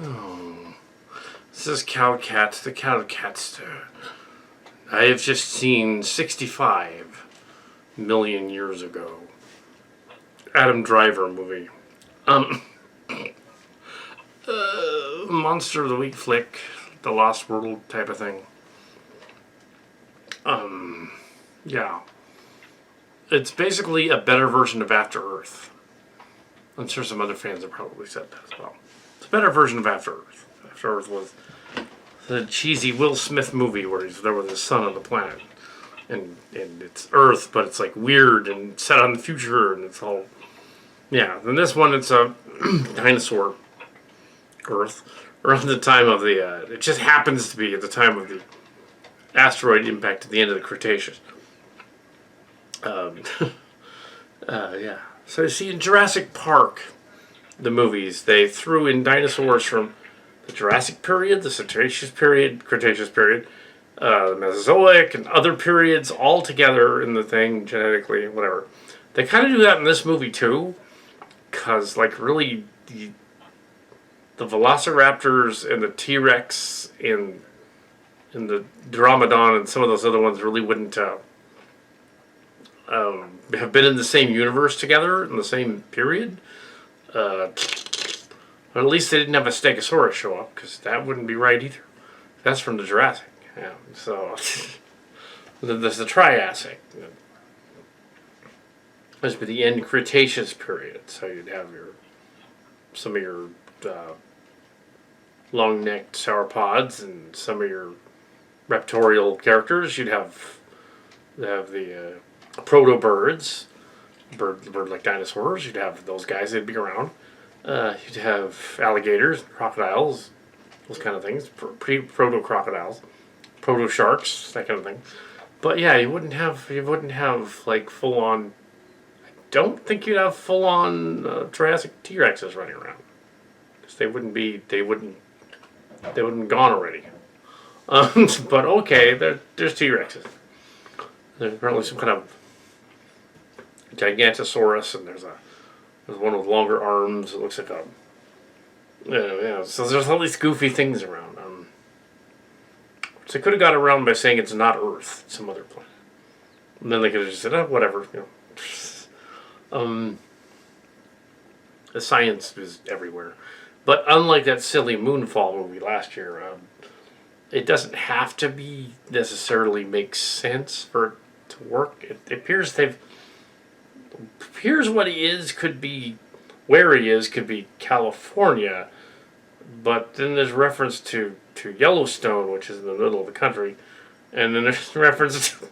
Oh, this is Kal Kat, the Kal Katster. I have just seen 65 million years ago. Adam Driver movie. Monster of the Week flick, the Lost World type of thing. Yeah. It's basically a better version of After Earth. I'm sure some other fans have probably said that as well. It's a better version of After Earth. After Earth was the cheesy Will Smith movie where there was a sun on the planet. And it's Earth, but it's like weird and set on the future, and it's all... Yeah, and this one, it's a dinosaur Earth. Around the time of the... it just happens to be at the time of the asteroid impact at the end of the Cretaceous. Yeah. So you see, in Jurassic Park, the movies, they threw in dinosaurs from the Jurassic period, the Cretaceous period, the Mesozoic, and other periods all together in the thing, genetically, whatever. They kind of do that in this movie, too, because, like, really, the Velociraptors and the T-Rex and the Dromaeon and some of those other ones really wouldn't have been in the same universe together in the same period. Or at least they didn't have a Stegosaurus show up, because that wouldn't be right either. That's from the Jurassic. Yeah, so there's the Triassic. This would be the end Cretaceous period. So you'd have some of your long-necked sauropods and some of your raptorial characters. You'd have the proto-birds, bird-like dinosaurs. You'd have those guys that'd be around. You'd have alligators, crocodiles, those kind of things, proto-crocodiles, proto-sharks, that kind of thing. But yeah, you wouldn't have like full-on. I don't think you'd have full-on Jurassic T-Rexes running around, because they wouldn't gone already. But okay, there's T-Rexes. There's apparently some kind of Gigantosaurus, and there's one with longer arms. It looks like a... Yeah. So there's all these goofy things around. So they could have got around by saying it's not Earth, it's some other planet. And then they could have just said, oh, whatever. The science is everywhere. But unlike that silly Moonfall movie last year, it doesn't have to be necessarily make sense for it to work. It appears what he is could be, where he is could be California, but then there's reference to Yellowstone, which is in the middle of the country, and then there's reference to,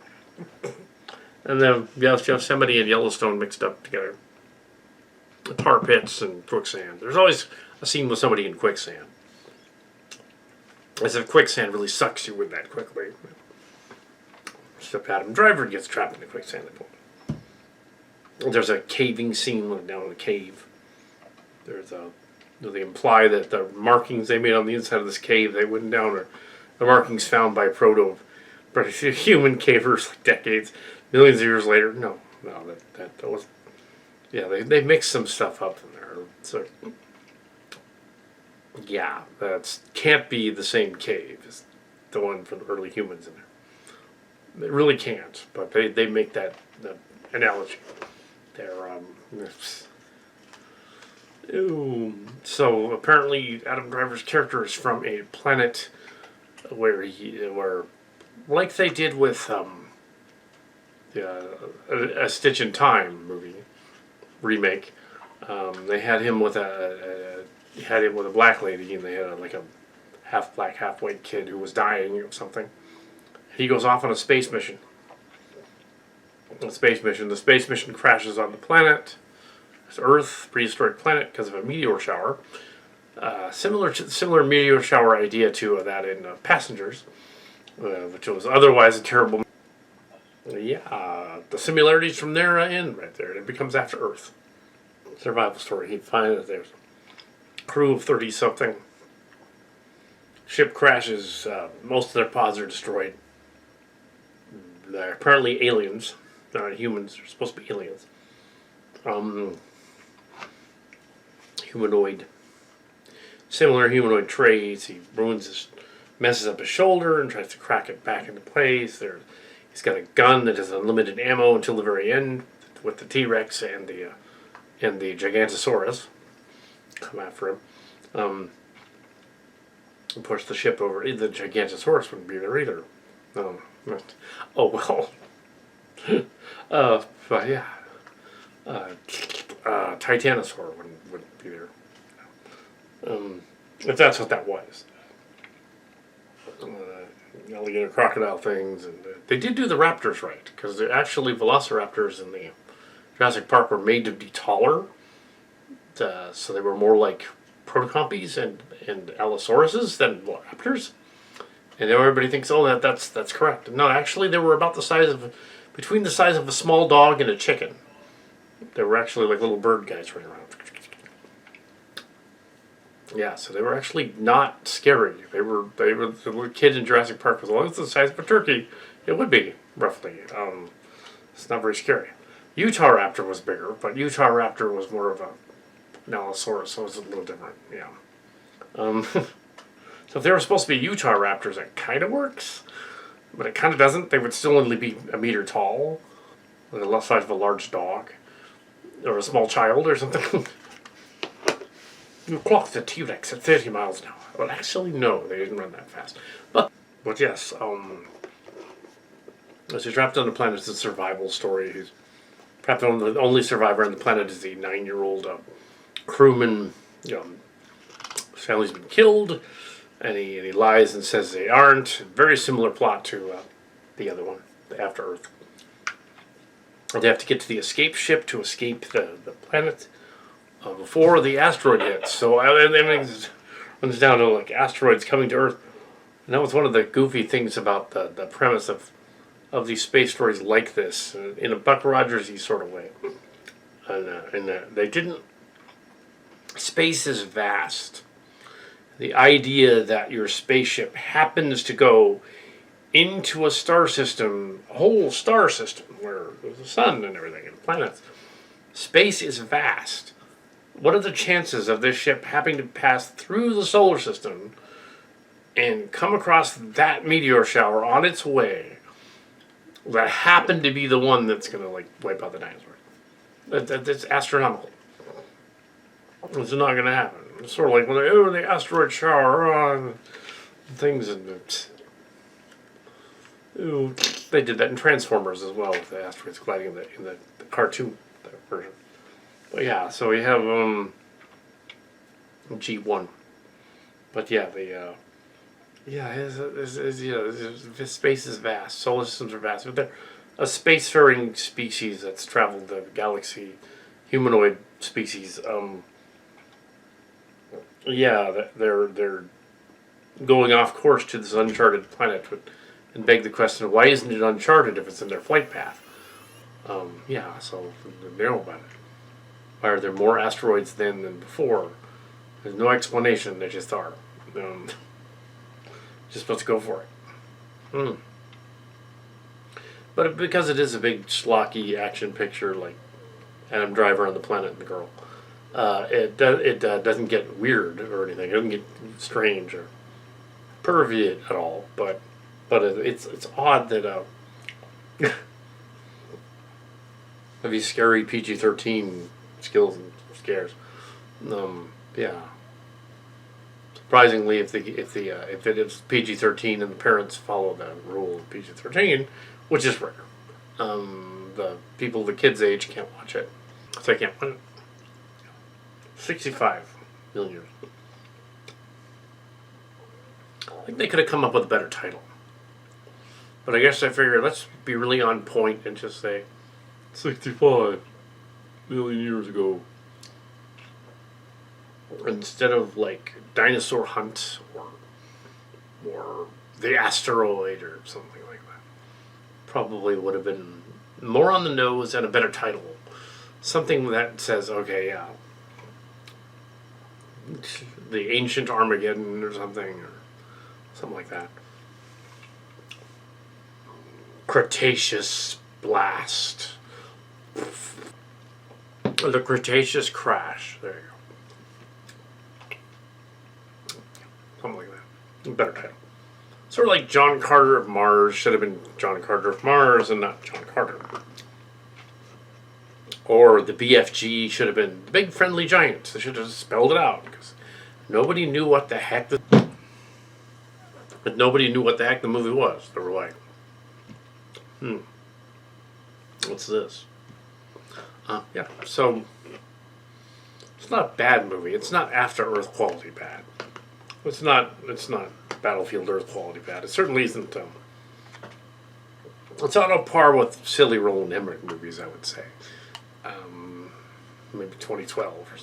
and then Yosemite and Yellowstone mixed up together. Tar pits and quicksand. There's always a scene with somebody in quicksand. As if quicksand really sucks you in that quickly. Except Adam Driver gets trapped in the quicksand. There's a caving scene down in the cave. They imply that the markings they made on the inside of this cave, they went down, are the markings found by human cavers like decades, millions of years later. No, that was... Yeah, they mixed some stuff up in there. So, yeah, that can't be the same cave as the one for the early humans in there. It really can't, but they make that analogy. So apparently Adam Driver's character is from a planet where like they did with a Stitch in Time movie remake. They had him with a black lady, and they had a half black, half white kid who was dying of something. He goes off on a space mission. The space mission crashes on the planet. It's Earth, prehistoric planet, because of a meteor shower. Similar meteor shower idea to that in Passengers, which was otherwise a terrible. Yeah, the similarities from there end right there. It becomes After Earth. Survival story. He finds that there's a crew of 30-something. Ship crashes. Most of their pods are destroyed. They're apparently aliens. They're not humans. They're supposed to be aliens. Humanoid. similar humanoid traits. He messes up his shoulder and tries to crack it back into place. He's got a gun that has unlimited ammo until the very end, with the T-Rex and the Gigantosaurus come after him. And push the ship over. The Gigantosaurus wouldn't be there either. Oh well. But yeah. Titanosaur wouldn't be there. If that's what that was. Alligator crocodile things. And they did do the raptors right, because actually velociraptors in the Jurassic Park were made to be taller. So they were more like protocompies and allosauruses than raptors. And everybody thinks, oh, that's correct. No, actually, they were about between the size of a small dog and a chicken. They were actually like little bird guys running around. Yeah, so they were actually not scary. The kid in Jurassic Park was, well, it's the size of a turkey. It would be, roughly. It's not very scary. Utah Raptor was bigger, but Utah Raptor was more of an Allosaurus, so it was a little different, yeah. So if they were supposed to be Utah Raptors, that kind of works, but it kind of doesn't. They would still only be a meter tall, like the size of a large dog, or a small child or something. You clocked the T-Rex at 30 miles an hour. Well, actually, no, they didn't run that fast. But yes, as he's trapped on the planet, it's a survival story. He's trapped on the only survivor on the planet is the 9-year-old crewman. His family's been killed, and he lies and says they aren't. Very similar plot to the other one, the After Earth. They have to get to the escape ship to escape the planet before the asteroid hits. So everything runs down to like asteroids coming to Earth. And that was one of the goofy things about the premise of these space stories like this, in a Buck Rogers-y sort of way. And they didn't. Space is vast. The idea that your spaceship happens to go into a star system, a whole star system, where there's a sun and everything and planets. Space is vast. What are the chances of this ship having to pass through the solar system and come across that meteor shower on its way that happened to be the one that's going to wipe out the dinosaurs? That's astronomical. It's not going to happen. It's sort of like when the asteroid shower things, and they did that in Transformers as well, with the asteroids gliding in the cartoon version. But yeah, so we have G1. But yeah, space is vast. Solar systems are vast. But they're a spacefaring species that's traveled the galaxy, humanoid species. They're going off course to this uncharted planet, and beg the question: why isn't it uncharted if it's in their flight path? So they know about it. Why are there more asteroids then than before? There's no explanation. They just are. Just supposed to go for it. But because it is a big schlocky action picture, like Adam Driver on the planet and the girl, it doesn't get weird or anything. It doesn't get strange or pervy at all. But it's odd that of these scary PG-13 skills and scares. Surprisingly, if it is PG-13 and the parents follow the rule of PG-13, which is rare, the kids' age can't watch it, so they can't watch it. 65 million years. I think they could have come up with a better title, but I guess I figured let's be really on point and just say 65 million years ago, instead of like Dinosaur Hunt or the asteroid or something like that. Probably would have been more on the nose and a better title. Something that says, okay, yeah, the ancient Armageddon or something like that. Cretaceous blast. The Cretaceous crash. There you go. Better title. Sort of like John Carter of Mars should have been John Carter of Mars and not John Carter. Or the BFG should have been the Big Friendly Giant. They should have spelled it out because nobody knew what the heck the movie was. They were like, what's this? Yeah, so it's not a bad movie. It's not After Earth quality bad. It's not Battlefield Earth quality bad. It certainly isn't. It's on par with silly Roland Emmerich movies, I would say. Maybe 2012 or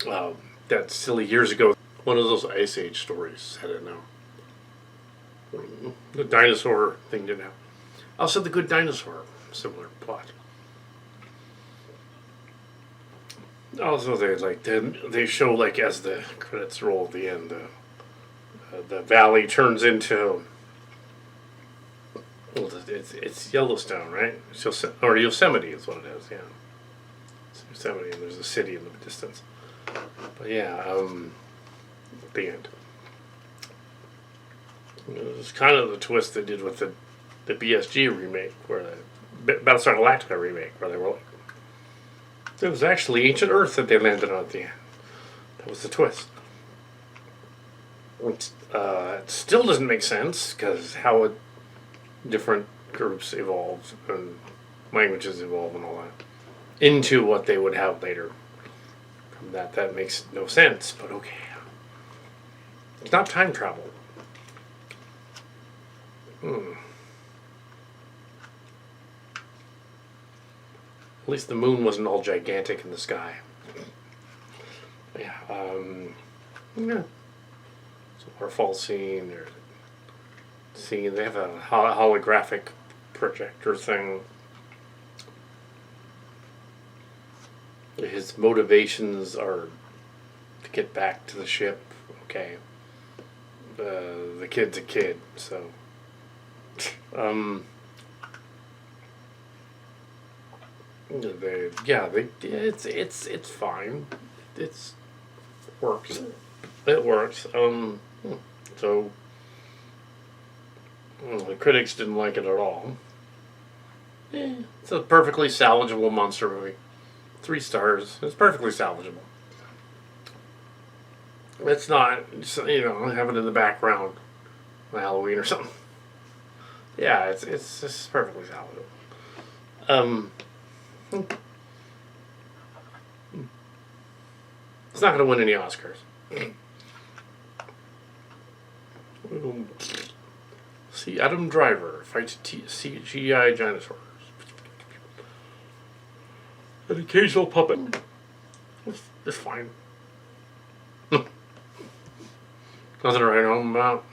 something. That silly years ago. One of those Ice Age stories. I don't know. The dinosaur thing didn't have. Also, The Good Dinosaur. Similar plot. Also, they show like as the credits roll at the end, the valley turns into. Well, it's Yellowstone, right? Or Yosemite is what it is. Yeah, it's Yosemite, and there's a city in the distance. But yeah, at the end, it was kind of the twist they did with the BSG remake, where the Battlestar Galactica remake, where they were like. It was actually ancient Earth that they landed on at the end. That was the twist. It still doesn't make sense because how different groups evolved and languages evolve and all that into what they would have later. From that makes no sense, but okay. It's not time travel. At least the moon wasn't all gigantic in the sky. Yeah, yeah. So waterfall scene, or scene. They have a holographic projector thing. His motivations are to get back to the ship. Okay. The kid's a kid, so. It's fine. Works. It works. So the critics didn't like it at all. It's a perfectly salvageable monster movie. 3 stars. It's perfectly salvageable. It's not, have it in the background on Halloween or something. Yeah, it's just perfectly salvageable. It's not going to win any Oscars. See, Adam Driver fights CGI dinosaurs. An occasional puppet. It's fine. Nothing to write home about.